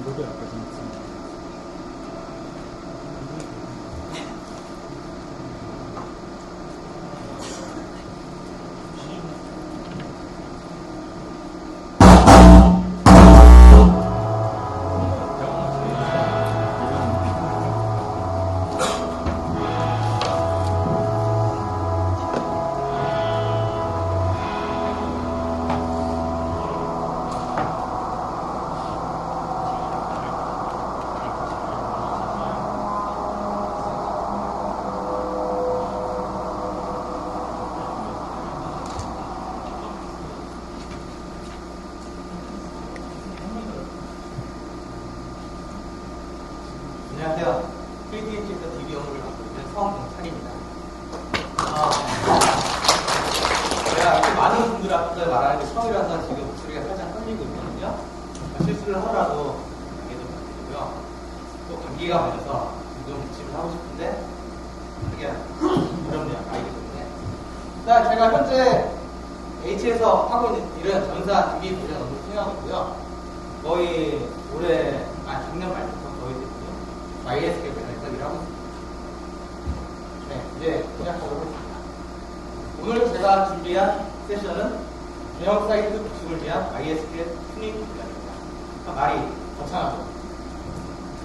여기 아까 좀 안녕하세요. KTH에서 DB 업무를 맡고 있는 성동찬입니다. 제가 이렇게 많은 분들 앞에서 말하는 게 처음이라서 지금 목소리가 살짝 떨리고 있거든요. 실수를 하더라도 양해 좀 부탁드리고요. 또 감기가 걸려서 지금 기침을 하고 싶은데 되게 어렵네요. 아이기 때문에. 일단 제가 현재 H에서 하고 있는 일은 전사 DB 관련 업무를 수행하고 있고요. 거의 작년 말부터 거의 MySQL 관련 일을 하고 있습니다. 네, 이제 시작하도록 하겠습니다. 오늘 제가 준비한 세션은 전형 사이트 구축을 위한 MySQL 튜닝 기술입니다. 말이 거창하죠.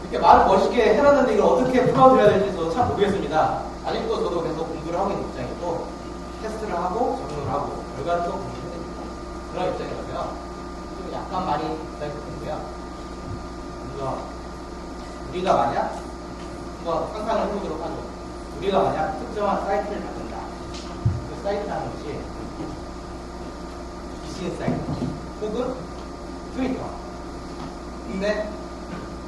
이렇게 말을 멋있게 해놨는데 이걸 어떻게 풀어드려야 될지 저도 참 모르겠습니다. 아직도 저도 계속 공부를 하고 있는 입장이고 테스트를 하고 적용을 하고 결과를 또 공부해야 됩니다. 그런 입장이라서요. 좀 약간 말이 부담스럽고요. 먼저 우리가 만약 한번 상상을 해보도록 하죠. 우리가 만약 특정한 사이트를 만든다. 그 사이트라는 것이 비즈니스 사이트 혹은 트위터. 근데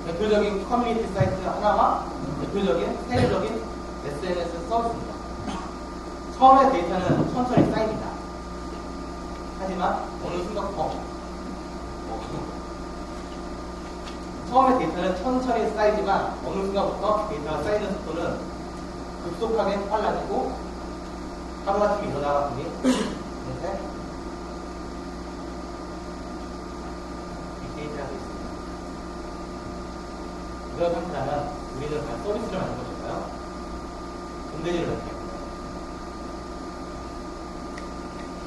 대표적인 커뮤니티 사이트 하나와 대표적인 세계적인 SNS 서비스입니다. 처음에 데이터는 천천히 쌓입니다. 하지만 어느 순간 처음에 데이터는 천천히 쌓이지만 어느 순간부터 데이터가 쌓이는 속도는 급속하게 빨라지고 하루아침에 일어나다 보니 이렇게 빅데이터가 되어 있습니다. 이런 상태라면 우리는 과연 서비스를 만든 것일까요? 돈대지를 넣게 합니다.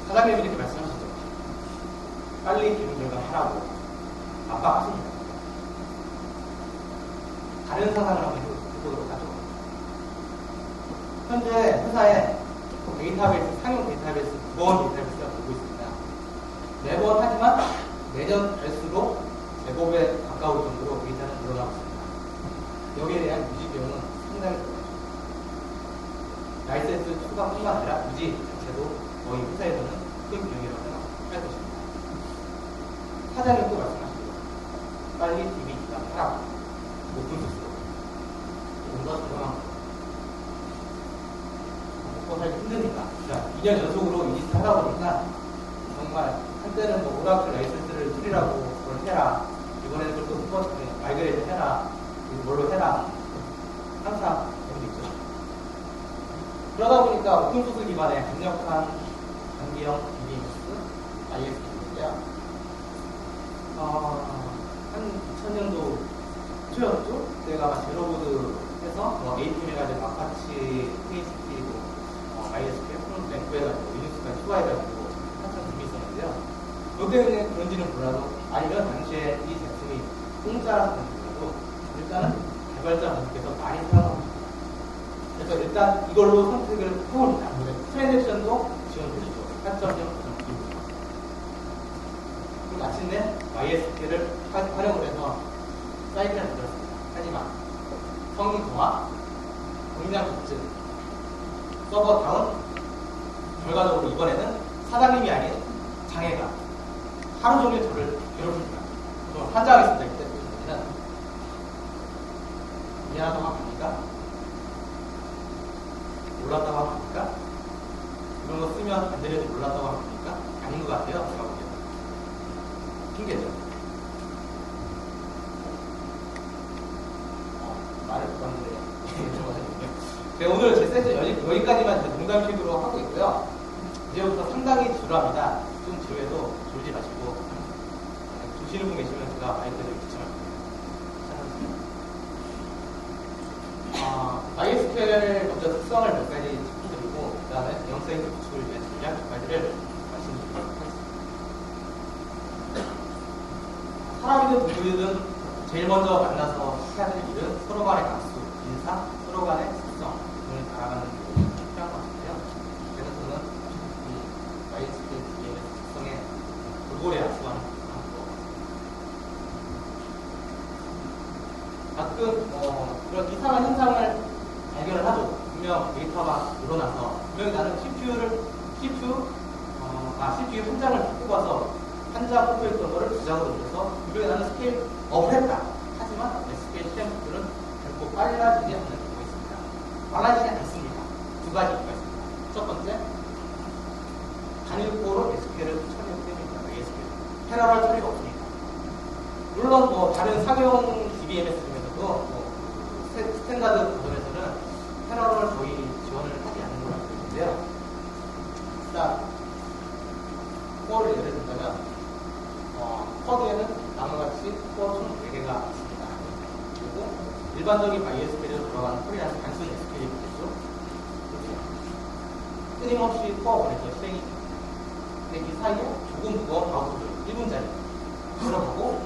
사장님이 이렇게 말씀하시죠. 빨리 기능 결과 하라고 압박하십니다. 다른 상상을 한번 해보도록 하죠. 현재 회사에 데이터베이스, 상용 데이터베이스, 구원 데이터베이스가 돌고 있습니다. 매번 하지만 매년 갈수록 제곱에 가까울 정도로 데이터는 늘어나고 있습니다. 여기에 대한 유지 비용은 상당히 높아요. 라이센스 추가뿐만 아니라 유지 자체도 거의 회사에서는 큰 비용이라고 생각할 것입니다. 사장님 또 말씀하시죠. 빨리 DB 기반을 하라고. 높은 수수료, 뭔가 저렴한 거. 먹고 살기 힘드니까. 자, 2년 연속으로 이 짓을 하다 보니까 정말 한때는 뭐 오라클 라이센스를 줄이라고 그걸 해라. 이번에는 좀 더 마이그레이션 해라. 뭘로 해라. 항상 그런 게 있죠. 그러다 보니까 오픈소스 기반의 강력한 단기형 DBMS, ISQ인데요. 한 2000년도 초였죠? 그때가 아마 제로보드 해서 APM 해가지고 아파치, PHP, MySQL, 프론트 해가지고 리눅스까지 추가해가지고 한참 재미있었는데요. 요 때문에 그런지는 몰라도 아니면 당시에 이 제품이 공짜라서 그런지 몰라도 일단은 개발자 분께서 많이 사용하고 있습니다. 그래서 일단 이걸로 선택을 해봅니다. 트랜잭션도 지원해주죠. 4.0.2입니다. 그리고 마침내 MySQL을 활용을 해서 사이트를 만들었습니다. 하지만 성능 저하, 용량 급증, 서버 다운, 결과적으로 이번에는 사장님이 아닌 장애가 하루 종일 저를 괴롭힙니다. 좀 환장하겠습니다. 이때는 미안하다고 합니까? 몰랐다고 합니까? 이런 거 쓰면 안 되는지 몰랐다고 합니까? 아닌 것 같아요. 제가 보기에는 핑계죠. 말을 부담드려요. 네, 오늘 제 세션 여기까지만 농담식으로 하고 있고요. 이제부터 상당히 지루합니다. 좀 지루해도 졸지 마시고 주시는 분 계시면 제가 마이크를 귀찮을 거예요. MySQL 먼저 특성을 몇 가지 짚어드리고 그 다음에 대형 사이트 구축을 위한 전략 몇 가지를 말씀드리도록 하겠습니다. 사람이든 동물이든 제일 먼저 만나서 해야 될 일은 서로 간의 관수, 인사, 서로 간의 특성 등을 알아가는 게 필요한 것 같은데요. 그래서 저는 이 MySQL DB의 특성에 골고루 압수하는 것 같습니다. 가끔 이런 이상한 현상을 발견을 하죠. 분명 데이터가 늘어나서 분명히 나는 CPU 한 장을 뽑아서 한 장 뽑혀있던 거를 두 장으로 늘려서 분명히 나는 스케일 업을 했다. 하지만 SQL 시스템들은 결코 빨라지지 않는 경우가 있습니다. 빨라지지 않습니다. 두 가지 이유가 있습니다. 첫 번째, 단일코어로 SQL을 처리하기 때문입니다. SQL. 패러럴 처리가 없으니까. 물론 다른 상용 DBMS 중에서도 스탠다드 버전에서는 패러럴 거의 지원을 하지 않는 걸로 알고 있는데요. 일단 코어를 예를 든다면 코드에는 다음과 같이 코어 총 4개가 있습니다. 그리고 일반적인 MySQL에서 돌아가는 콜이라는 단순 SQL이 있겠죠. 끊임없이 코어 원에서 실행이 되기 사이에 조금 무거운 아웃풋을 1분짜리 들어가고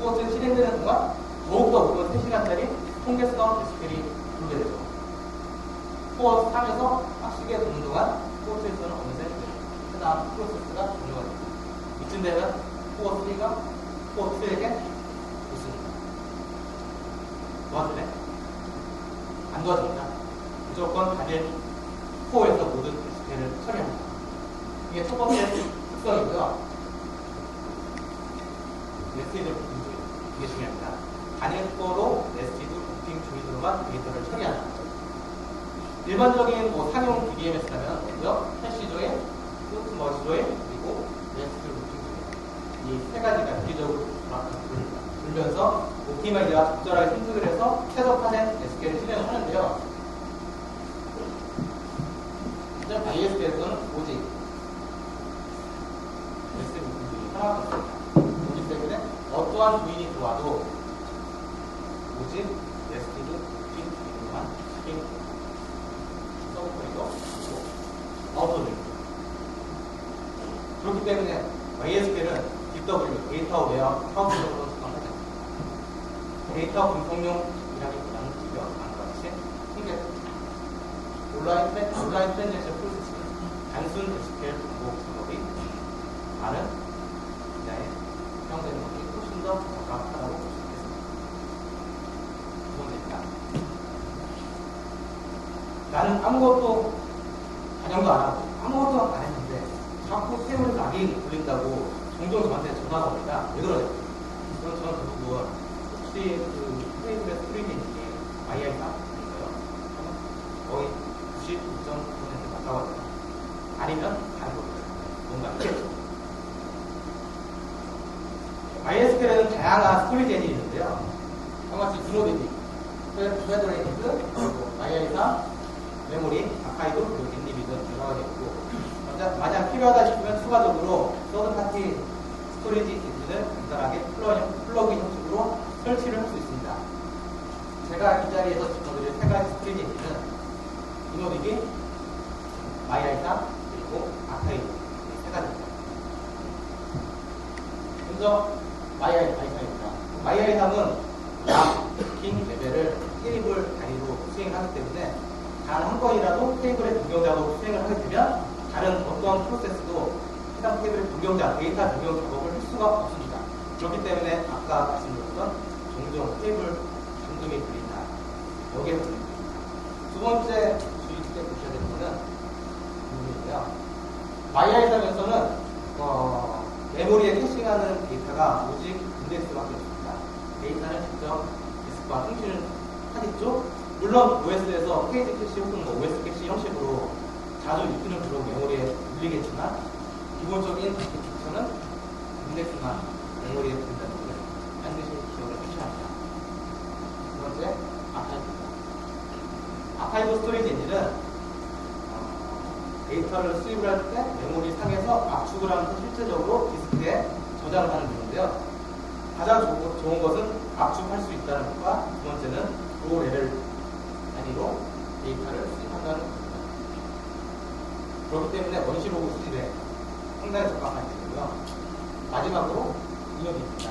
코어 중 실행되는 동안 더욱더 무거운 3시간짜리 통계성 SQL이 분배되죠. 코어 3에서 빡시게 도는 동안 코어 2에서는 어느새 해당 프로세스가 종료가 됩니다. 이쯤 되면 코어 3가 코어 2에게 붙습니다. 도와주네? 안 도와줍니다. 무조건 단일 코어에서 모든 SQL을 처리합니다. 이게 첫 번째 특성이고요. 네스티드 루팅 조인. 이게 중요합니다. 단일 코어로 네스티드 루팅 조인으로만 데이터를 처리하는 거죠. 일반적인 상용 DBMS라면 캐시 조인, 소스 머지 조인, 그리고 네스티드 루팅 조인. 이 세 가지가 유기적으로 돌면서 옵티마이저가 적절하게 선택을 해서 최적화된 SQL을 실행을 하는데요. 이제 MySQL에서는 오직 네스티드 루팅 조인이 하나가 없습니다. 그렇기 때문에 어떠한 조인이 들어와도 오직 네스티드 루팅 조인만 실행합니다. 서브코리도 있고 아우터도 그렇기 때문에 MySQL은 DW, 데이터 웨어하우스적으로 적용하지 않습니다. 데이터 분석용이라기보다는 오히려 다음과 같이 온라인 트랜잭션 프로세스는 단순 SQL 반복 작업이 많은 분야에 사용되는 것이 훨씬 더 적합하다고 볼 수 있겠습니다. 두 번째입니다. 나는 아무것도 반영도 안 하고 아무것도 안 했는데 자꾸 세월이 락이 걸린다고 종종 저한테 전화가 옵니다. 왜 그러냐? 그럼 저는 대부분 혹시 테이블에 스크린이 있는 게 II가 아닌가요? 거의 99.9% 가까워요. 아니면 다른 겁니다. 뭔가 있겠죠. MySQL에는 다양한 스토리지 엔진이 있는데요. 같이 드노디비, 페더레이티드, 그리고 II사, 메모리, 아카이브, 그리고 엔디비 등 여러 가지 있고 만약 필요하다 싶으면 추가적으로 서드파티 스토리지 엔진을 간단하게 플러그인 형식으로 설치를 할 수 있습니다. 제가 이 자리에서 짚어드릴 세 가지 스토리지 엔진은 이노디비, 마이아이사, 그리고 아카이브 세 가지입니다. 먼저 마이아이사입니다. 마이아이사는 킹 레벨을 테이블 단위로 수행을 하기 때문에 단 한 번이라도 테이블의 변경 작업을 수행을 하게 되면 다른 어떤 프로세스도 해당 테이블의 변경자, 데이터 변경 작업을 할 수가 없습니다. 그렇기 때문에 아까 말씀드렸던 종종 테이블 잠금이 걸린다. 여기에 걸립니다. 두 번째 주의 깊게 보셔야 되는 것은 부분인데요. 마이아이사면서는 메모리에 캐싱하는 데이터가 오직 인덱스밖에 없습니다. 데이터는 직접 디스크와 통신을 하겠죠. 물론 OS에서 페이지 캐시 혹은 OS 캐시 형식으로 자주 입히는 그런 메모리에 물리겠지만 기본적인 기초는 인덱스만 메모리에 들린다는 것을 반드시 기억을 해주셔야 합니다. 두 번째, 아카이브입니다. 아카이브 스토리지 엔진은 데이터를 수입을 할 때 메모리 상에서 압축을 하면서 실제적으로 디스크에 저장을 하는 경우인데요. 가장 좋은 것은 압축할 수 있다는 것과 두 번째는 로 레벨 단위로 데이터를 수집한다는 겁니다. 그렇기 때문에 원시로그 수집에 상당히 적합한 되고요. 마지막으로 이노디비입니다.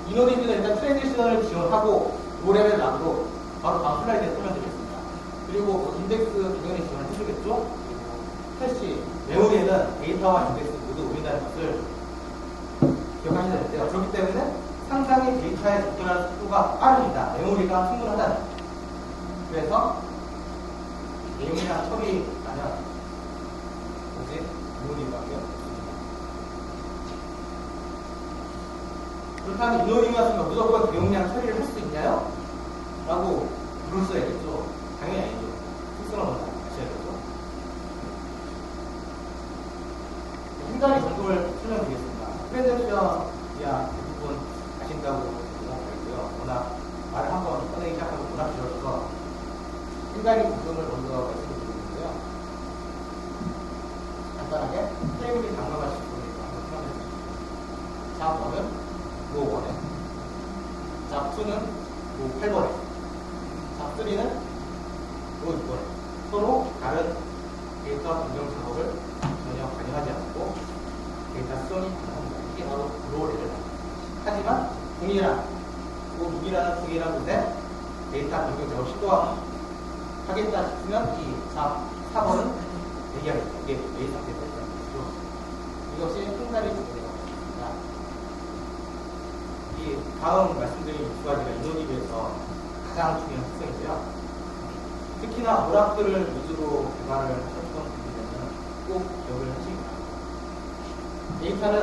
이노디비는 일단 트랜지션을 지원하고 로레벨 람으로 바로 다음 슬라이드에 설명드리겠습니다. 그리고 인덱스 당연히 지원을 해주겠죠. 그리고 캐시, 메모리에는 데이터와 인덱스 모두 올린다는 것을 기억하셔야 되는데요. 그렇기 때문에 상당히 데이터에 접근하는 속도가 빠릅니다. 메모리가 충분하다는 거죠. 그래서 내용이랑 처리라면 오직 이노디비밖에 없습니다. 그렇다면 이노디비가 쓰면 무조건 대용량 처리를 할 수 있나요? 라고 물을 수 있겠죠. 당연히 아니죠. 특성을 먼저 아셔야겠죠. 한 가지 정도를 설명드리겠습니다. 프레젠테이션이야 대부분 아신다고 생각하고요. 워낙 말을 한번 꺼내기 시작하면 워낙 길어져서 한 가지 부분을 먼저 말씀드리는데요. 간단하게 테이블이 장담하실 거니까 한번 설명해드립니다. 잡 1은 로 1에, 잡 2는 로 8번에, 잡 3는 로 6번에 서로 다른 데이터 변경 작업을 전혀 관여하지 않고 데이터 수정이 가능합니다. 이게 바로 로레벨. 하지만 동일한 동일한 곳에 데이터 변경 작업 시도하겠다 싶으면 이 잡 4번은 대기하겠다. 이게 A 상태에 있다는 것이죠. 이것이 상당히 중요합니다. 이 다음 말씀드린 두 가지가 이노디비에서 가장 중요한 특성이고요. 특히나 오라클을 위주로 개발을 하셨던 분들은 꼭 기억을 하시기 바랍니다. 데이터는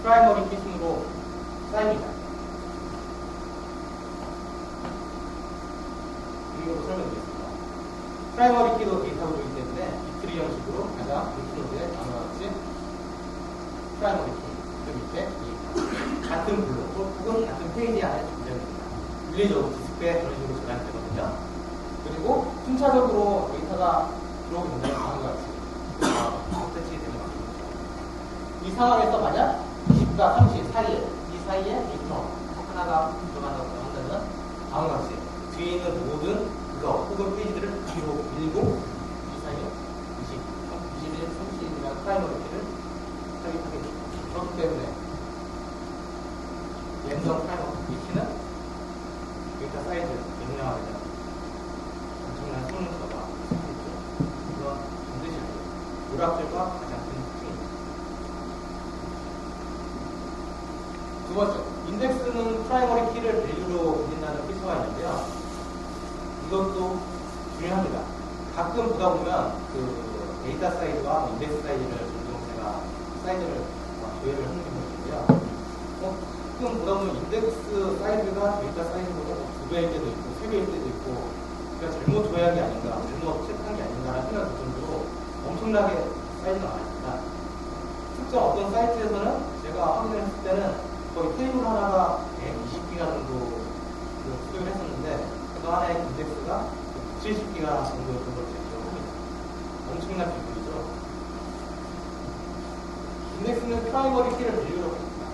프라이머리 키 순으로 쌓입니다. 이유로 설명드리겠습니다. 프라이머리 키도 데이터 구조이기 때문에 비트리 형식으로 가장 루트노드에 다음과 같이 프라이머리 키, 그 밑에 같은 블록 혹은 같은 페이지 안에 존재합니다. 물리적으로 디스크에 그런 식으로 저장이 되거든요. 그리고 순차적으로 데이터가 들어오게 된다면 다음과 같이 설치되는 방식입니다. 이 상황에서 만약 20과 30 사이에 데이터 하나가 들어간다고 한다면 다음과 같이 뒤에 있는 모든 블록 혹은 페이지들을 뒤로 밀고 이 사이에 21, 30이라는 프라이머리 키를 삽입하게 됩니다. 그렇기 때문에 랜덤 프라이머리 키는 데이터 사이즈 명령하게 되는 엄청난 성능서가 있겠죠. 물론 반드시 알고 오락들과 가장 큰 특징입니다. 두 번째, 인덱스는 프라이머리 키를 밸류로 올린다는 필수가 있는데요. 이것도 중요합니다. 가끔 보다 보면 그 데이터 사이즈와 인덱스 사이즈를 종종 제가 사이즈를 조회를 하는 경우가 있는데요. 가끔 보다 보면 인덱스 사이즈가 데이터 사이즈보다 2배일 때도 있고 3배일 때도 있고 그러니까 잘못 조회한 게 아닌가, 잘못 체크한 게 아닌가라는 생각이 들 정도로 엄청나게 사이즈가 많습니다. 특정 어떤 사이트에서는 제가 확인을 했을 때는 거의 테이블 하나가 120기가 정도 수정을 했었는데 그 하나의 인덱스가 70기가 정도였던 걸 제가 기억합니다. 엄청난 비율이죠. 인덱스는 프라이머리 키를 밸류로 합니다.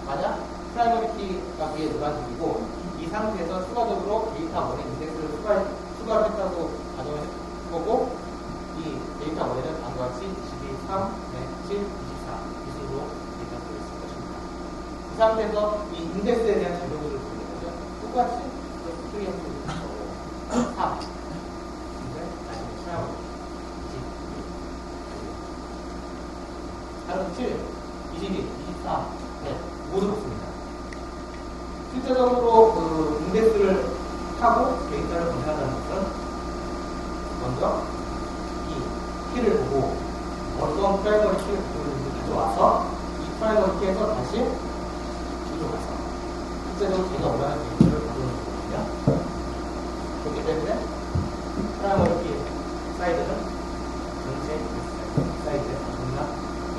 만약 프라이머리 키가 위에 노란색이고 이 상태에서 추가적으로 데이터 원에 인덱스를 추가를 했다고 가정을 해보고 이 데이터 원에는 다음과 같이 22, 3, 7, 24 이 순으로 데이터 들어있을 것입니다. 이 상태에서 이 인덱스에 대한 자료들을 보는 거죠. 똑같이 스트리밍 3 근데 다시 프라이머리 20 7, 22, 23 네, 모두 붙습니다. 실제적으로 그 인덱스를 하고 데이터를 검색한다는 것은 먼저 이 키를 보고 어떤 프라이머리 키를 가져와서 이 프라이머리 키에서 다시 가져와서 실제적으로 제가 원하는 데이터를 가져오는 거거든요. 그렇기 때문에 프라이머리 키 사이즈는 전체 사이즈에 엄청난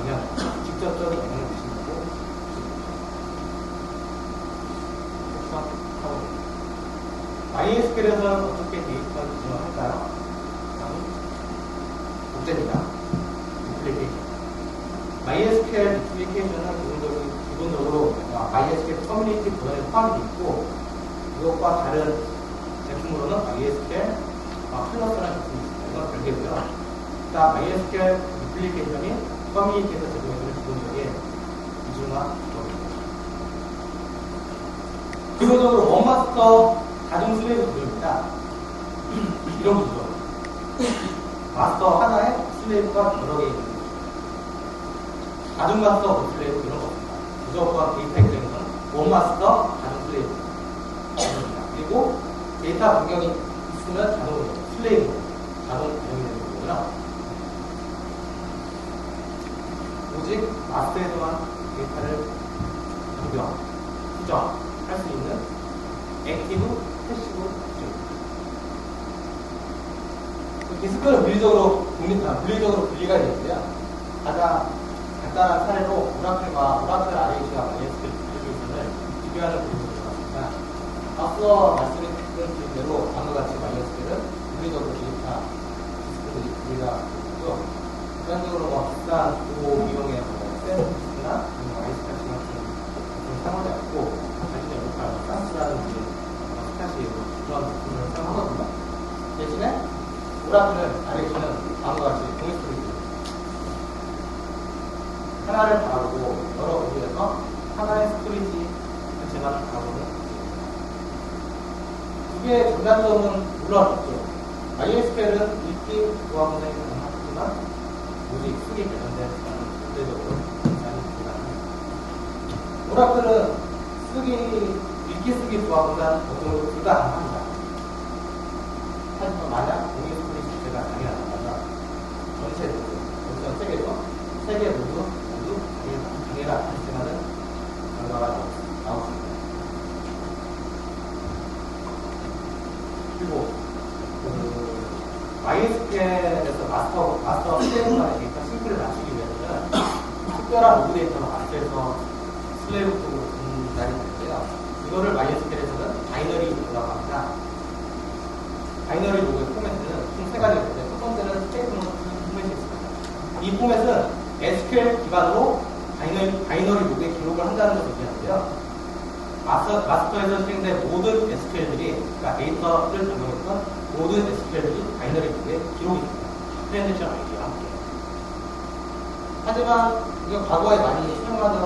영향을 직접적인 영향을 미치는 거고 MySQL에서는 어떻게 데이터를 구성할까요? 다음은 문제입니다. 리플리케이션. MySQL 리플리케이션은 기본적으로 MySQL 커뮤니티 버전에 포함되어 있고 이것과 다른 제품으로는 MySQL 플러스라는 제품이 있습니다. 이건 별개고요. 일단 MySQL 리플리케이션이 커뮤니케이터 제공해주는 기본적인 이중화 기법입니다. 기본적으로 원마스터 다중 슬레이브 구조입니다. 이런 구조. 마스터 하나에 슬레이브가 여러 개 있는 거죠. 다중 마스터 원 슬레이브 이런 겁니다. 무조건 데이터 입장에서는 원마스터 다중 슬레이브 입니다. 그리고 데이터 변경이 있으면 자동으로 슬레이브 자동 변경이 되는 거고요. 오직 마스터에서만 데이터를 변경, 수정할 수 있는 액티브, 패시브 구조입니다. 디스크는 물리적으로 분리가 되어 있고요. 가장 간단한 사례로 오라클 RH와 MySQL 데이터베이스를 비교하는 구조를 봤습니다. 앞서 말씀드린 대로 다음과 같이 MySQL은 물리적으로 데이터 디스크들이 분리가 되고 일반적으로 비싼 고비용의 센 디스크나 MySQL 같은 사용하지 않고 자신의 로컬 산스라는 스타시 그런 부분을 사용하거든요. 대신에 오라클은 RH는 다음과 같이 동일 스토리죠. 하나를 바라보고 여러 부분에서 하나의 스토리지 전체만 바라보는 두 개의 장단점은 물론 있죠. MySQL은 읽기 조합 분석이 가능하지만 오직 쓰기 관련된 절대적으로 가능합니다. 오라클은 읽기 쓰기 조합보다 어느 정도 불가능합니다. 하지만 만약 공유 스토리 자체가 당연하다면 전체적으로 세계 모두 당해가 발생하는 결과가 나왔습니다. 그리고 MySQL에서 마스터 슬레이브만의 데이터 싱크를 맞추기 위해서는 특별한 로그 데이터가 마스터에서 슬레이브 쪽으로 분달이 되는데요. 이거를 MySQL에서는 바이너리 로그라고 합니다. 바이너리 로그의 포맷은 총 세 가지가 있는데 첫 번째는 스테이트먼트 포맷이 있습니다. 이 포맷은 SQL 기반으로 바이너리 로그에 기록을 한다는 것을 의미하는데요. 마스터에서 실행된 모든 SQL들이, 그러니까 데이터를 변경했던 모든 SQL들이 바이너리 로그에 기록이 됩니다. 트랜지션 아이디와 함께. 하지만 이거 과거에 많이 사용하던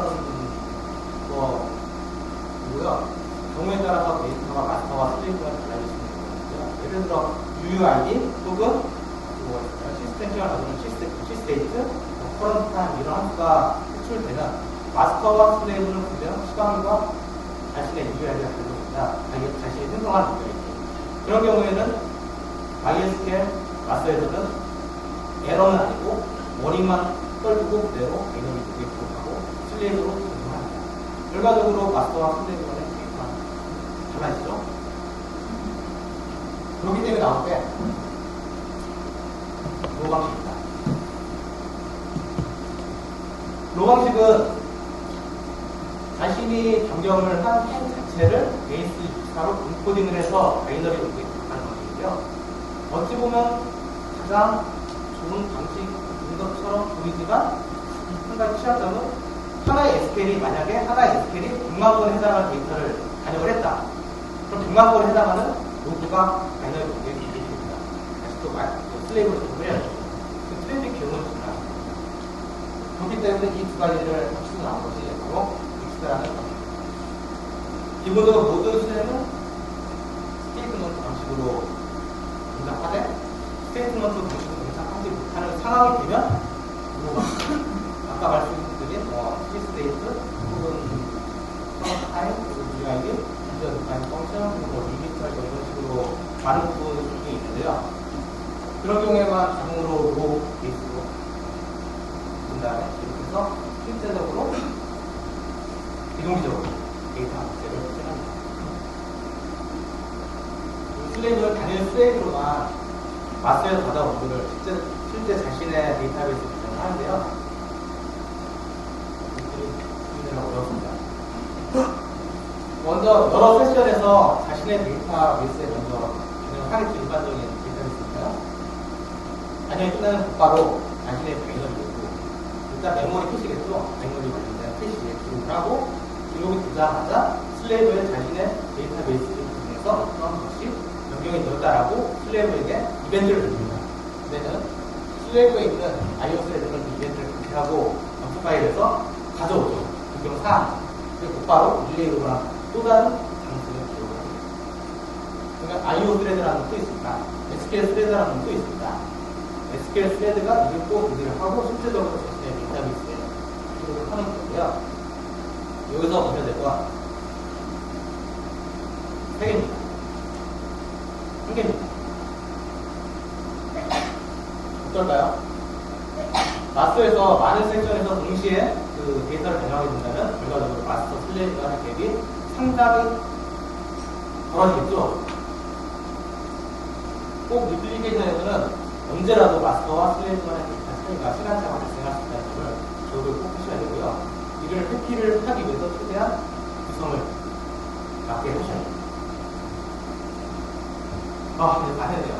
거고요. 경우에 따라서 데이터가 마스터와 슬레이브가 달라질 수 있는 거거든요. 예를 들어 UUID 혹은 시스템이라는 시스테이트 커런트 타임 이런 함수가 호출되면 마스터와 슬레이브는 분명 시간과 자신의 UID가 달려있다. 자신이 생성한 UID. 그런 경우에는 MySQL 마스터에서는 에러는 아니고 워닝만 떨구고 그대로 바이너리 로그에 기록하고 슬레이브로 적용합니다. 결과적으로 마스터와 슬레이브 간의 데이터가 달라지죠. 그렇기 때문에 나올 때 로 방식입니다. 로 방식은 자신이 변경을 한 행 자체를 베이스 64로 인코딩을 해서 바이너리 로그에 기록하는 방식이고요. 어찌 보면 가장 좋은 방식인 것처럼 보이지만 한 가지 취약점은 하나의 SQL이 만약에 하나의 SQL이 100만 번에 해당하는 데이터를 반영을 했다. 그럼 100만 번에 해당하는 로그가 바이너리 로그에 기록이 됩니다. 다시 또 슬레이브로 적용해야죠. 그 트렌드 기억은 중요합니다. 그렇기 때문에 이 두 가지를 합치고 나온 것이 바로 믹스라는 방식입니다. 기본적으로 모든 수행은 스테이트먼트 방식으로 동작하되 스테이트먼트 방식으로 동작하지 못하는 상황이 되면 아까 말씀드린 시스테이트 혹은 타임 혹은 UID 유저 디파인 펑션 그리고 리미터 이런 식으로 많은 부분이 있는데요. 그런 경우에만 자동으로 로 베이스로 본 다음에 이렇게 해서 실제적으로 비동기적으로 데이터 악세를 수행합니다. 슬레이브를 단일 슬레이브로만 마스터에서 받아온 것을 실제 자신의 데이터베이스 구성을 하는데요. 이해하기 어렵습니다. 먼저 여러 세션에서 자신의 데이터베이스에 먼저 진행을 하겠죠. 일반적인 데이터베이스니까요. 단위에 끝나는 곧바로 자신의 바이너리 로그 일단 메모리 캐시겠죠. 바이너리 관련된 캐시에 기록을 하고 기록이 되자마자 슬레이브에 자신의 데이터베이스를 중에서 어떤 것이 변경이 되었다라고 슬레이브에게 이벤트를 줍니다. 그러면 슬레이브에 있는 IO 스레드는 그 이벤트를 그렇게하고 점프 파일에서 가져오죠. 변경 사항. 그리고 곧바로 릴레이로나 또 다른 장소에 기록을 합니다. 그러니까 IO 스레드라는 것도 있습니다. SQL 스레드라는 것도 있습니다. SQL 스레드가 읽고 리드를 하고 실제적으로 자신의 데이터베이스에 기록을 하는 거고요. 여기서 보셔야 될 건 3개입니다. 1개입니다. 어떨까요? 마스터에서 많은 섹션에서 동시에 그 데이터를 변경하게 된다면 결과적으로 마스터 슬레이브 간의 갭이 상당히 벌어지겠죠. 꼭 리플리케이션에서는 언제라도 마스터와 슬레이브 간의 데이터 차이가 시간차가 발생할 수 있다는 점을 기억을 꼭 하셔야 되고요. 이를 회피를 하기 위해서 최대한 구성을 맞게 하셔야 됩니다. 이제 다 했네요.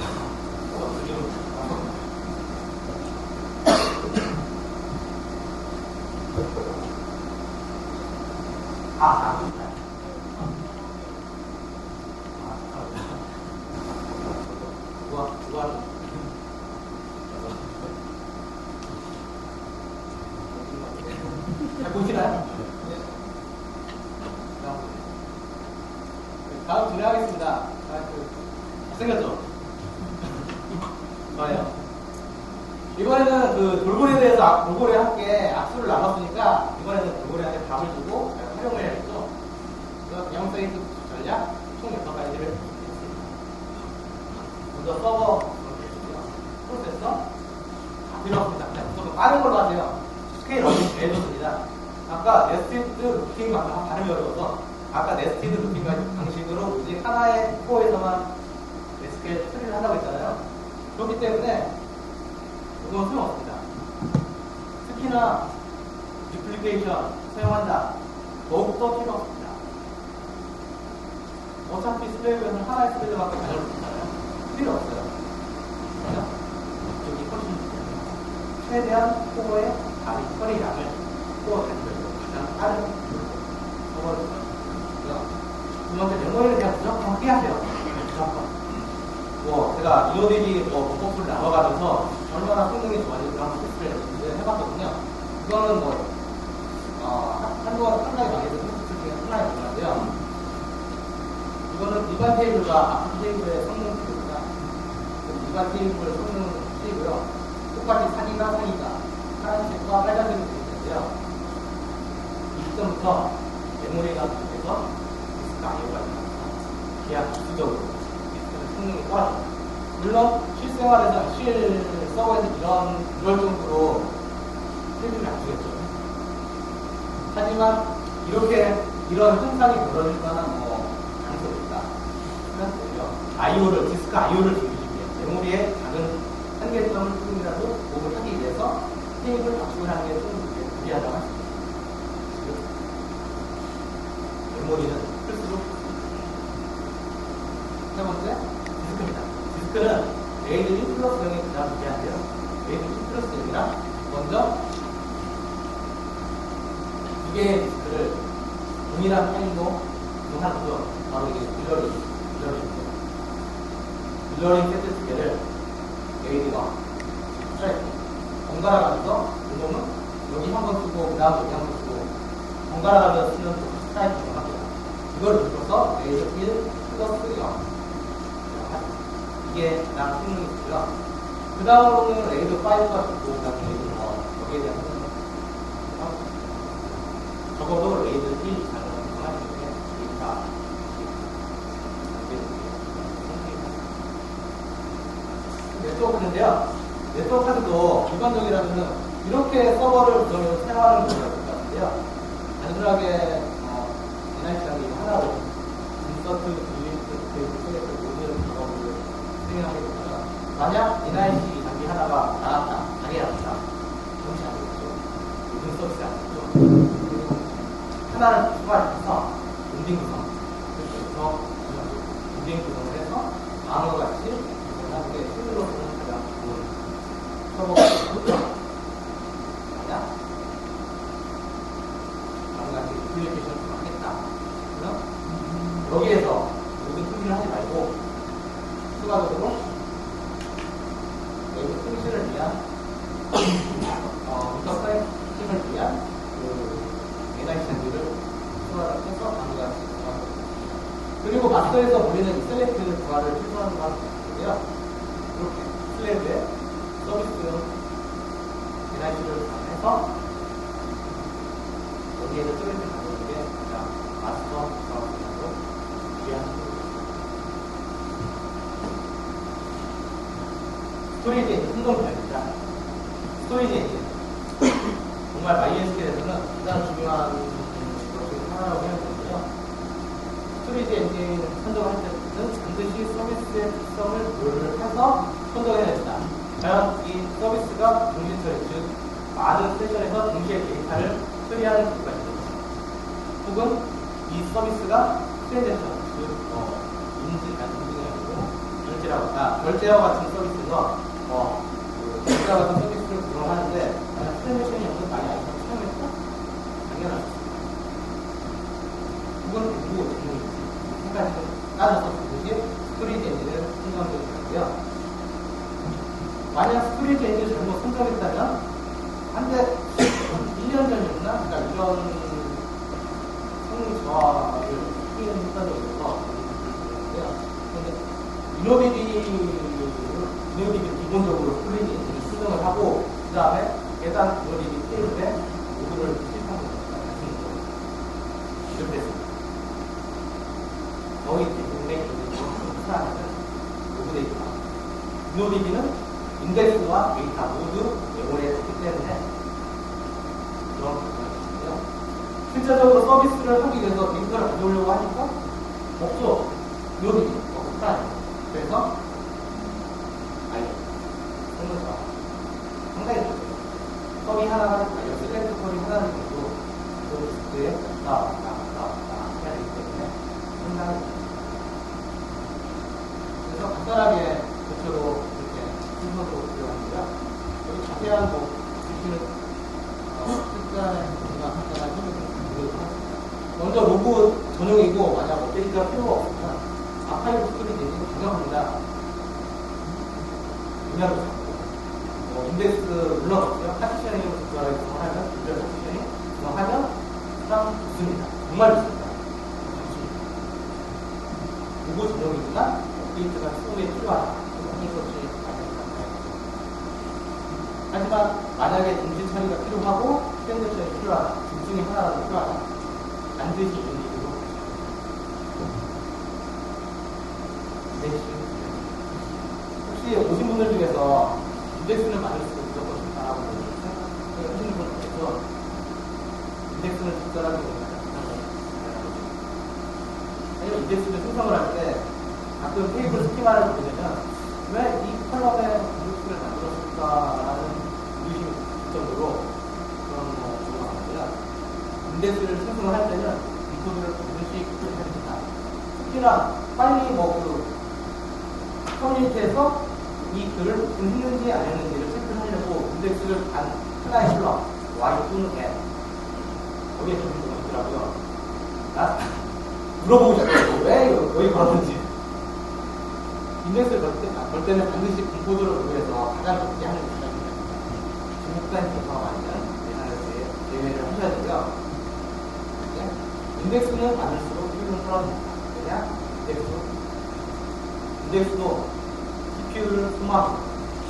잘 보시나요? 다음 진행하겠습니다. 생겼죠? 좋아요. 이번에는 그 돌고래에 대해서 돌고래와 함께 악수를 나눴으니까 이번에는 돌고래한테 밥을 주고 활용을 해야겠죠. 그래서 영세이트 전략 총 6가지를 했습니다. 먼저 서버 프로세서 다 필요 없습니다. 그냥 무조건 빠른 걸로 하세요. 스케일 어딘지 제일 좋습니다. 아까 네스티드 루팅 방식 발음이 어려워서 아까 네스티드 루팅 방식으로 오직 하나의 코어에서만 SQL 처리를 한다고 했잖아요. 그렇기 때문에 이건 소용없습니다. 특히나 디플리케이션 사용한다. 더욱더 필요 없습니다. 어차피 슬레이브에서는 하나의 슬레이브밖에 가져올 수 있잖아요. 필요 없어요. 그죠? 이쪽이 훨씬 중요해요. 최대한 코어의 다리 처리량을 코어 단위별로 가장 빠른 서버를 써주고요. 두 번째 메모리에 대한 무조건 피하세요. 무조건. 제가 EODD 버퍼풀을 나눠가면서 얼마나 성능이 좋아질까 한번 테스트를 해봤거든요. 이거는 한동안 상당히 많이 해서 테스트 중에 하나의 문제인데요. 이거는 일반 테이블과 앞 테이블의 성능 비교입니다. 일반 테이블의 성능 시고요. 똑같이 상이가 파란색과 빨간색이 되어 있는데요. 이 시점부터 메모리가 부족해서 디스크 IO가 있습니다. 계약 기술적으로 성능이 떨어집니다. 물론 실생활에서 서버에서 이럴 정도로 테이블이 안 주겠죠. 하지만 이런 현상이 벌어질 만한 가능성이 있다. 그래서 오히려 IO를 디스크 IO를 줄이기 위해 메모리의 작은 한계점을 조금이라도 목을 하기 위해서 테이블 압축을 하는 게 좀 유리하다고 할 수 있습니다. 메모리는 필수로. 세 번째, 디스크입니다. 디스크는 레이드 1 플러스 0이 가장 유리한데요. 레이드 2 플러스 0이랑 먼저 두 개의 디스크를 동일한 파일로 이용하는 거죠. 바로 이게 빌러링입니다. 빌러링 세트 두 개를 레이드와 스트라이프 번갈아 가면서 이놈은 여기 한 번 쓰고 그 다음 여기 한 번 쓰고 번갈아 가면서 쓰는 스트라이프가 합니다. 이걸 묶어서 레이드 1 플러스 0 이게 가장 성능이 있고요. 그 다음으로는 레이드 5가 있고 그 다음에 레이드 여기에 대한 성능 적어도 레이드 1 이상은 하시는 게 데이터 네트워크인데요. 네트워크 카드도 일반적이라면 이렇게 서버를 구성해서 사용하는 경우가 있을 것 같은데요. 단순하게 NIC라는 이거 하나로 인서트, 딜리트, 셀렉트 모든 작업을 진행하게 되면 만약 NIC 장비 하나가 나갔다, 장애 났다, 정치 안 되겠죠. 모든 서비스 안 되죠. 하나를 추가해서 운딩 구성, 그래서 운딩 구성을 해서 다음과 같이 나중에 스스로 쓰는 가장 좋은 서버가 있고요. 만약 다음과 같이 애플리케이션을 하겠다. 그러면 여기에서 모든 통신을 그리고 마스터에서 우리는 셀렉트 부하를 최소한 부하를 있는데요. 이렇게 슬랩에 서비스 NIC를 해서 여기에서 셀렉트 가져오는 게 가장 마스터 부하로 유리한 스토리지 엔진 흥동편입니다. 스토리지 엔진 정말 MySQL에서는 가장 중요한 것 중 하나라고 생각되는데요. 스토리지 엔진을 선정할 때는 반드시 서비스의 특성을 고려를 해서 선정해야 됩니다. 과연 이 서비스가 동시 처리, 즉 많은 세션에서 동시에 데이터를 처리하는 경우가 있습니다. 혹은 이 서비스가 트랜잭션, 즉 인지, 인증이 아니고 결제와 같은 서비스에서 결제와 같은 서비스를 구성하는데 만약 트랜잭션이 없는 많이 아이템을 사용했다? 당연할 수 있습니다. 그건 누구 제공인지 한 가지를 따져서 보는 게 스토리지 엔진을 선정하는 거고요. 만약 스토리지 엔진을 잘못 선정했다면 한데 1년 전이었나? 그러니까 이런 성능 저하를 수행했다는 거에서 이노비디 기본적으로 스토리지 엔진을 수정을 하고 그 다음에 계산 이노비디 테이블에 모듈을 실행하는 겁니다. 이렇게 됐습니다. 거의 대부분의 수사하는 로그 데이터. 이노비디는 인덱스와 데이터 모두 메모리에 있기 때문에 그런 경우가 있는데요. 실제적으로 서비스를 하기 위해서 데이터를 가져오려고 하니까 없어. 이노비디 없다. 그래서 성능과 상당히 좋죠. 쿼리 하나가 셀렉트 쿼리 하나는 정도 그 디스크에 왔다 해야 되기 때문에 상당히 그래서 간단하게 대체로 이렇게 순서로 들어가는데요. 여기 자세한 보시는 특단의 부분과 간단한 설명을 드리겠습니다. 먼저 로그 전용이고 만약 업데이트가 필요가 없으면 아카이브 스토리지 엔진이 가능합니다. 분야도 잡고 인덱스 눌러놓고요. 파티션이 구조하기 구성하면 인덱스 파티션이 구성하면 참 좋습니다. 정말 좋습니다. 로그 전용이지만 업데이트가 수업에 필요하다. 그것이 하지만 만약에 동시 처리가 필요하고 트랜잭션이 필요하다. 둘 중에 하나라도 필요하다. 반드시 인덱스로 혹시 오신 분들 중에서 인덱스는 만들수록 무조건 좋다라고 하시는 분들 중에서 인덱스는 적절하게 아니면 인덱스를 생성을 할 때 가끔 테이블 스키마를 보게 되면 왜 이 컬럼에 인덱스를 만들었을까라는 의심이 들 정도로 그런 경우가 많은데요. 인덱스를 생성을 할 때는 이 코드를 반드시 해야 됩니다. 특히나 빨리 커뮤니티에서 이 글을 오픈했는지 안 했는지를 체크를 하려고 인덱스를 단 하나의 슬롯 Y 또는 N 거기에 적용이 있더라고요. 물어보고 싶어요. 왜 여기 걸었는지. 인덱스를 걸 때는 반드시 분코드를 구해서 가장 적게 하는 게 가장 중요합니다. 중복된 데이터가 아니면 예외를 하셔야 되고요. 네? 인덱스는 많을수록 효율은 떨어집니다. 왜냐? 인덱스도 CPU를 소모하고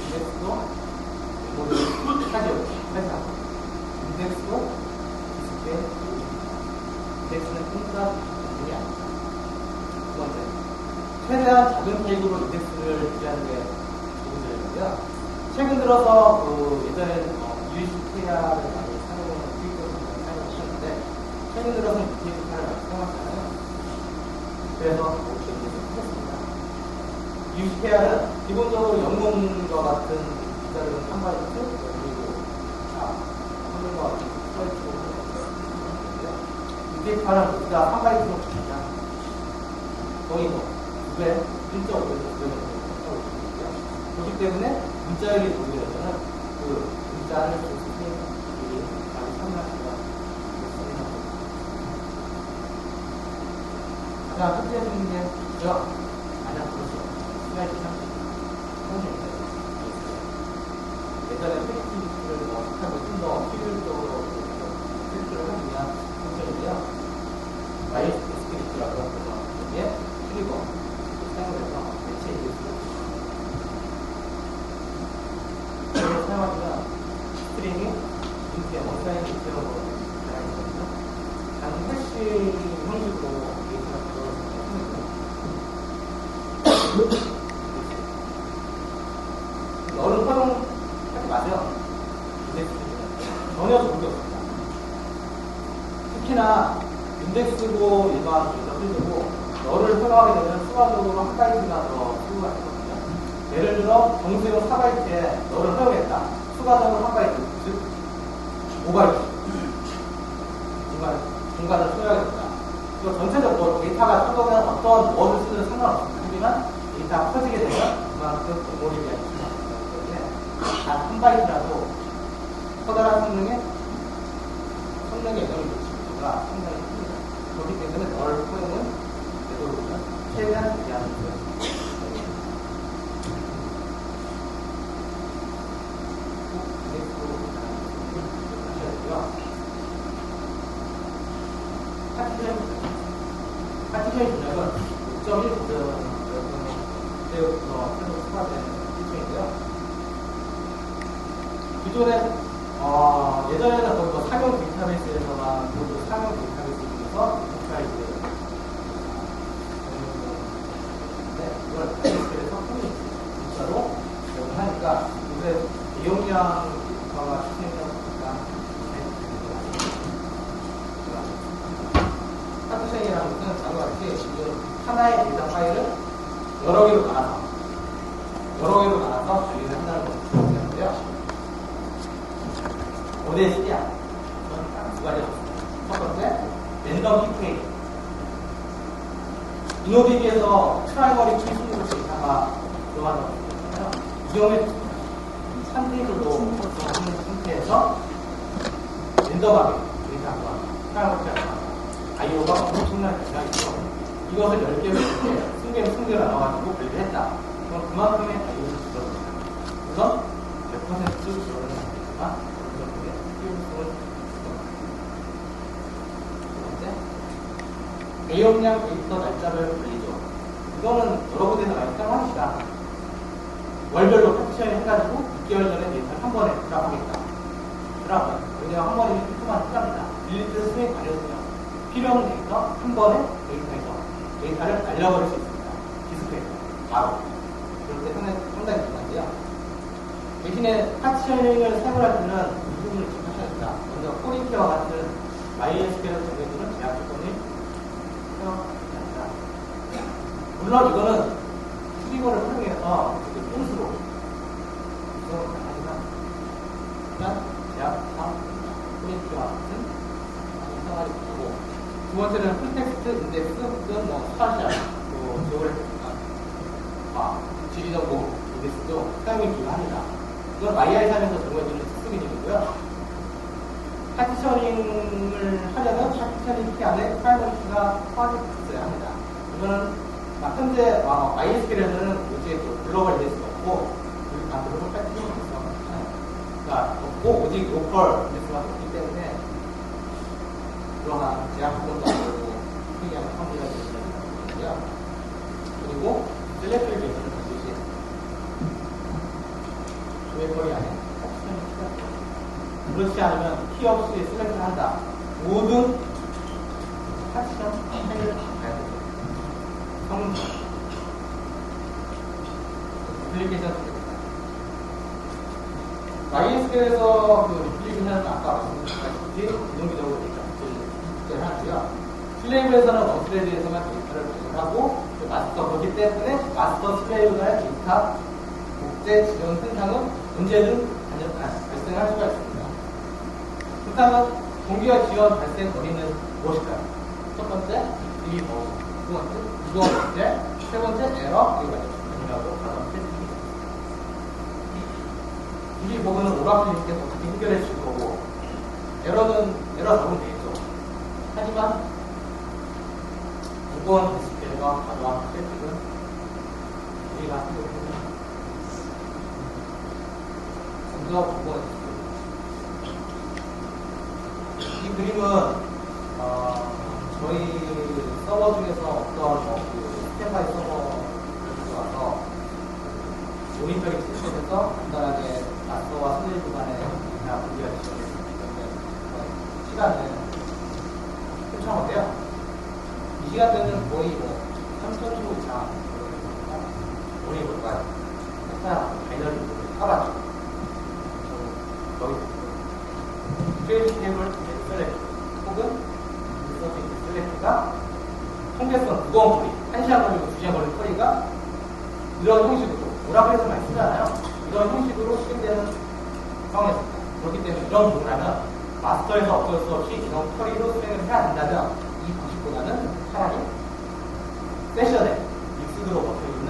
인덱스도 메모리를 차지하고 인덱스도 디스크에 인덱스는 공짜 기능이 아닙니다. 두 번째, 최대한 작은 페이지로 인덱스를 유지하는 게 좋은 점이고요. 최근 들어서 예전에는 UCKR을 많이 사용하는 트위터를 많이 사용하셨는데 최근 들어서는 UCKR을 많이 사용하잖아요. 그래서 UCKR은 기본적으로 영문과 같은 기자를 3바이트 그리고 한글과 같은 스트라이크로 하는 UCKR은 문자 3바이트로 붙이냐 거의 2배, 1.5배에서 2배 정도 있고요. 그렇기 때문에 문자열이 높으면은 그 문자를 선생님들이 많이 참여할 수가 있습니다. 가장 흡수해주는 게 뭐죠? 가장 그렇죠. 시간이 예전에 페이스북을 하고 좀 더 효율적으로 테스트를 하기 위한 funcion인데요. 마이스크립트라고 해서 이게 형식으로 데이터가 들어오는 너를 허용하지 마세요. 전혀 좋은 게 없습니다. 특히나 인덱스고 일반 데이터 필드고 너를 허용하게 되면 추가적으로 한 바이트가 더 추가가 되거든요. 예를 들어 정수용 4바이트에 너를 허용했다. 추가적으로 한 바이트, 즉 5바이트 공간을 소유하겠다. 그리고 전체적으로 데이터가 처음에는 어떤 뭐를 쓰든 상관없습니다. 하지만 데이터가 커지게 되면 그만큼 메모리가 있기 때문에 단 한 바이트라도 커다란 성능에 영향을 미치는 수가 상당히 큽니다. 그렇기 때문에 널 허용은 되도록이면 최대한 제한을 두었습니다. 파티션의 분량은 5.1부터 새로 추가된 필수인데요. 기존에 예전에는 거의 뭐 상용 데이터베이스에서만 모두 상용 데이터베이스 중에서 엔터프라이즈 이걸 데이터베이스에서 문자로 제공하니까 요새 대용량 데이터가 추진되다 보니까 파티션이라는 것은 다음과 같이 지금 하나의 데이터 파일을 여러 개로 나눠서 관리를 한다는 것인데요. 어디에 쓰냐? 저는 딱두 가지 없습니다. 첫 번째, 랜덤 픽페이. 이노디비에서 프라이머리 출신으로 데이터가 들어가는 거잖아요. 이 경우에 3페이지로 하는 상태에서 랜덤하게 데이터가 프라이머리 출신으로 IO가 엄청난 데이터가 있죠. 이것을 10개로 승계로 나눠가지고 관리를 했다. 그럼 그만큼의 IO를 줄어듭니다. 우선 100% 줄어드는 상태지만 대용량 데이터 날짜별 관리죠. 이거는 여러 군데서 많이 사용합니다. 월별로 파티션 해가지고 6개월 전에 데이터를 한 번에 드랍하겠다. 드랍은 왜냐하면 한 번에 필터만 필요합니다. 릴리트 수행 관련이요. 필요 없는 데이터 한 번에 데이터에서 데이터를 날려버릴 수 있습니다. 디스크에서 바로. 그럴 때 상당히 중요한데요. 대신에 파티셔닝을 사용할 때는 이 부분을 체크하셔야 됩니다. 먼저 코리케와 같은 MySQL 경우에는 제약 조건이 물론 이거는 트리거를 활용해서 꼼수로 하지만 일단 제약과 코리케와 같은 생활이 되고 두 번째는 풀텍스트 인덱스 혹은 뭐 스파셜 또 지오그래피컬 지리정보 인덱스도 사용이 필요합니다. 이건 YI3에서 적용해주는 특수 기능이고요. 파티셔닝을 하려면 파티셔닝 키 안에 프라이머리 키가 포함되어 있어야 합니다. 이거는 현재 MySQL에서는 요즘에 또 글로벌 인덱스가 없고 글로벌 파티셔닝 인덱스가 없고 오직 로컬 인덱스가 없기 때문에 그러한 제약 조건도 안 되고 특이한 판매가 되는 거고요. 그리고 셀렉트를 위해서는 반드시 조회거리 안에 파티셔닝 키가 그렇지 않으면 키 없이 셀렉트를 한다. 모든 파티션 파일을 가야 되죠. 성능 리플리케이션 MySQL에서 그 리플리케이션은 아까 말씀드렸다시피 기동기적으로 데이터를 하는데요. 슬레이브에서는 언슬레이브에서만 데이터를 발송하고 마스터 그렇기 때문에 마스터 슬레이브 간의 데이터 목재 지정 현상은 언제든 발생할 수가 있습니다. 그렇다면 동기화 지원 발생 원인은 무엇일까요? 첫 번째, 리버스. 두 번째, 이동 문제. 세 번째, 에러. 이거 아니라고 가장 테스트입니다. 이 부분은 오라클님께서 어떻게 해결해 주실 거고, 에러 적으면 되겠죠. 하지만, 무거운 디스플레이가 가져온 테스트는 우리가 해결해줍니다. 먼저 무거운 이 그림은 저희 서버 중에서 어떤 스탠바이 서버를 가져와서 모니터링 시스템에서 간단하게 마스터와 슬레이브 간의 분리가 되기 때문에 시간을 훔쳐먹었대요. 이 시간대는 거의 뭐 3,000초 이상 우리 볼까요? 항상 바이너리 까봤죠. 거기 트레이드 테이블 셀렉트 혹은 서비스 셀렉트가 통계성 무거운 커리, 1시간 걸리고 2시간 걸린 커리가 이런 형식으로 오라클에서 많이 쓰잖아요. 이런 형식으로 실행되는 상황이었습니다. 그렇기 때문에 이런 부분을 하면 마스터에서 어쩔 수 없이 이런 커리로 수행을 해야 된다면 이 방식보다는 차라리 세션에 믹스드로 먹혀있는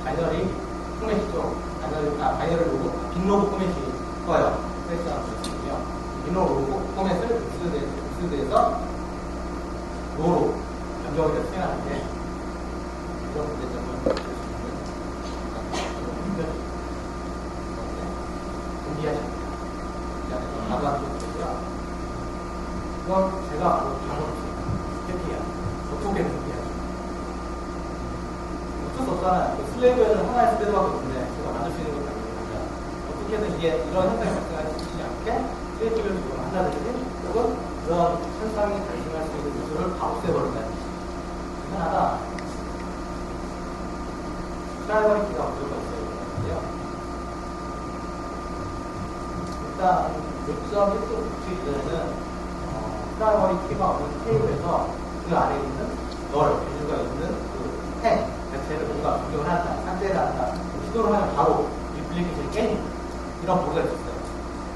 바이너리 포맷이 쪽, 바이너리 로그, 빅로그 포맷이 좋아요. 세션 포맷이요. 빅로그 포맷을 믹스드에서 로로 변경을 해서 수행하는데 이런 문제점을 공개하십니다. 바로 하는 거고요. 그건 제가 바로 방법입니다. 스태피야. 어떻게 공개하죠? 어쩔 수 없잖아요. 슬레이브에는 하나의 스레드밖에 없는데 제가 만들 수 있는 것도 아니거든요. 어떻게든 이게 이런 현상이 발생하지 않게 슬레이브를 지금 한다든지 혹은 그런 현상이 발생할 수 있는 요소를 다 없애버린다든지 하나가 프라이머리키가 무조건 있어야 되는데요. 일단 6.1.9 이전에는 프라이머리 키가 없는 테이블에서 그 아래에 있는 밸류가 있는 그 행 자체를 뭔가 변경을 한다, 삭제를 한다, 시도를 하면 바로 리플리케이션이 깨집니다. 이런 보기가 있었어요.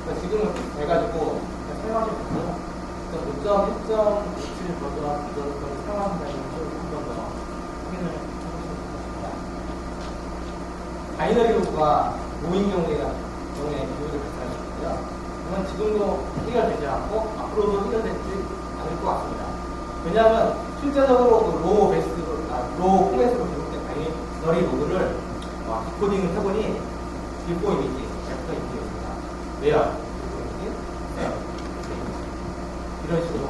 그러니까 지금은 돼가지고 사용하시면 되고요. 5.1.57 버전 이전을 사용하신다는 것을 한 번 더 확인을 해보시면 좋겠습니다. 바이너리 로그가 로인 경우에 기호를 발생할 수 있고요. 그러면 지금도 해결되지 않고 앞으로도 해결되지 않을 것 같습니다. 왜냐하면 실제적으로 그 로우 포맷으로 기록된 바이너리 로그를 디코딩을 해보니 비포 이미지, 애프터 이미지였습니다. 왜요? 비포 이미지? 네. 이런 식으로.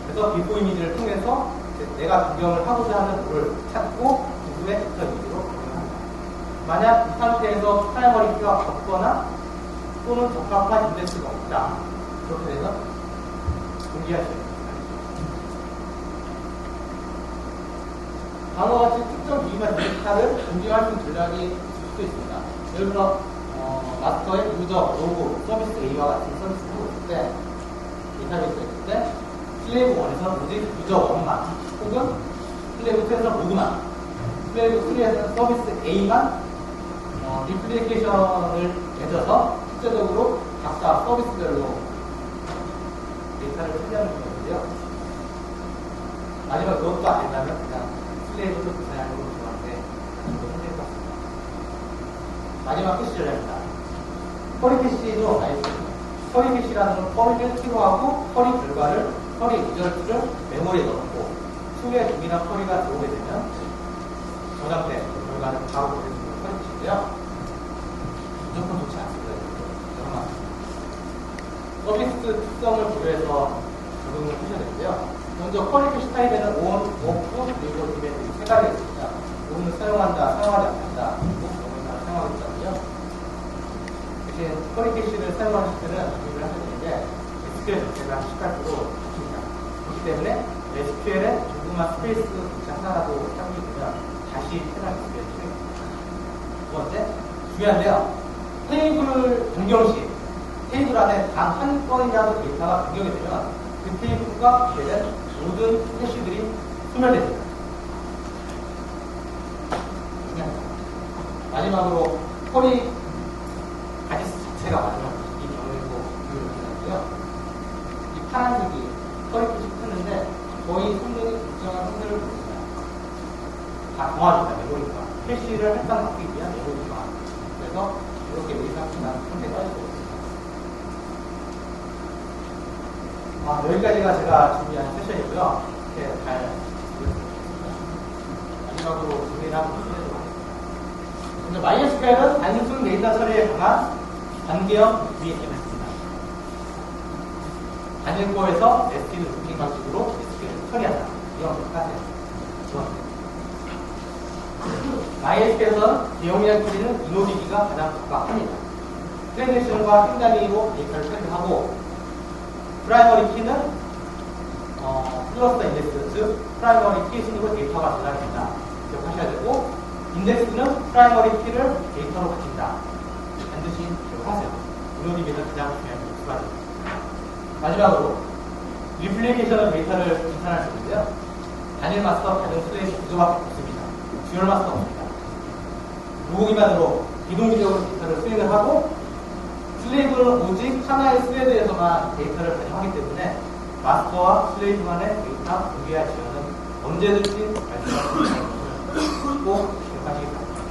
그래서 비포 이미지를 통해서 내가 변경을 하고자 하는 롤을 찾고 그 후에 애프터 이미지로 변경합니다. 만약 이 상태에서 프라이머리 키가 없거나 또는 적합한 인덱스가 없다. 그렇게 되면 공개할 수 있습니다. 다음과 같이 특정 기기만 데이터를 공개할 수 있는 전략이 있을 수도 있습니다. 예를 들어 마스터의 유저, 로그, 서비스 A와 같은 서비스를 하고 있을 때 데이터베이스가 있을 때 슬레이브 1에서는 오직 유저 1만 혹은 슬레이브 2에서는 로그만 슬레이브 3에서는 서비스 A만 리플리케이션을 맺어서 실제적으로 각각 서비스별로 데이터를 처리하는 거였는데요. 마지막 그것도 안 된다면 그냥 슬레이브도 그냥 으로 들어가는데 힘들 것 같습니다. 마지막 캐시 전략입니다. 커리 캐시도 알겠습니다. 커리 캐시라는 건 커리를 필요하고 커리 결과를 커리 리절트를 메모리에 넣고 추후에 동일한 커리가 들어오게 되면 저장된 결과를 바로 보내주는 커리 캐시인데요. 무조건 좋지 않습니다. 서비스 특성을 고려해서 적용을 하셔야 되는데요. 먼저 커리 캐시 타입에는 on, off, 그리고 이벤트 세 가지가 있습니다. on을 사용한다, 사용하지 않는다, 그리고 on을 사용하고 있다고요. 대신 커리 캐시를 사용하실 때는 주의를 하셔야 되는 게 SQL 자체가 18% 좋습니다. 그렇기 때문에 SQL에 조그만 스페이스 글자 하나라도 사용이 되면 다시 테란 SQL 실행입니다. 두 번째, 중요한데요. 테이블 변경 시 테이블 안에 단 한 건이라도 데이터가 변경이 되면 그 테이블과 관계된 모든 캐시들이 소멸됩니다. 마지막으로 커리 가지수 자체가 마지막 이 경우에도 비교를 하고요. 이 파란색이 커리 캐시 켰는데 거의 성능이 일정한 성능을 보입니다. 다 정화입니다. 메모리가 캐시를 할당받기 위한 메모리 정화. 그래서 이렇게 의상분한 상태가 있습니다. 여기까지가 제가 준비한 세션이고요. 이렇게 잘 보여드리겠습니다. 마지막으로 정리를 한번 해보도록 하겠습니다. 먼저 MySQL은 단순 데이터 처리에 강한 단계형 VMS입니다. 단일코에서 SQL 루팅 방식으로 SQL을 처리한다. 이런 생각하세요. 두 번째. MySQL은 대용량 처리는 이노디기가 가장 적합합니다. 트랜지션과 횡단위로 데이터를 처리하고 프라이머리 키는 플러스 인덱스, 즉 프라이머리 키 순으로 데이터가 저장된다. 기억하셔야 되고, 인덱스는 프라이머리 키를 데이터로 바뀐다. 반드시 기억하세요. 운영이 위해서 가장 중요한 게 두 가지. 마지막으로 리플리케이션은 데이터를 분산할 수 있는데요. 단일 마스터, 다른 슬레이트 구조밖에 없습니다. 듀얼 마스터 없습니다. 무공기만으로 비동기적으로 데이터를 수행을 하고, 슬레이브는 오직 하나의 스레드에서만 데이터를 반영하기 때문에 마스터와 슬레이브만의 데이터 공개와 지원은 언제든지 발생할 수 있다는 것을 꼭 기억하시기 바랍니다.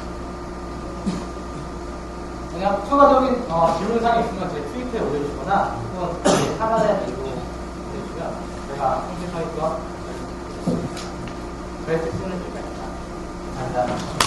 그냥 추가적인 질문사항이 있으면 제 트위터에 올려주시거나 혹은 카메라에 들고 올려주시면 제가 편집하겠던 저의 특징을 얘기합니다. 감사합니다.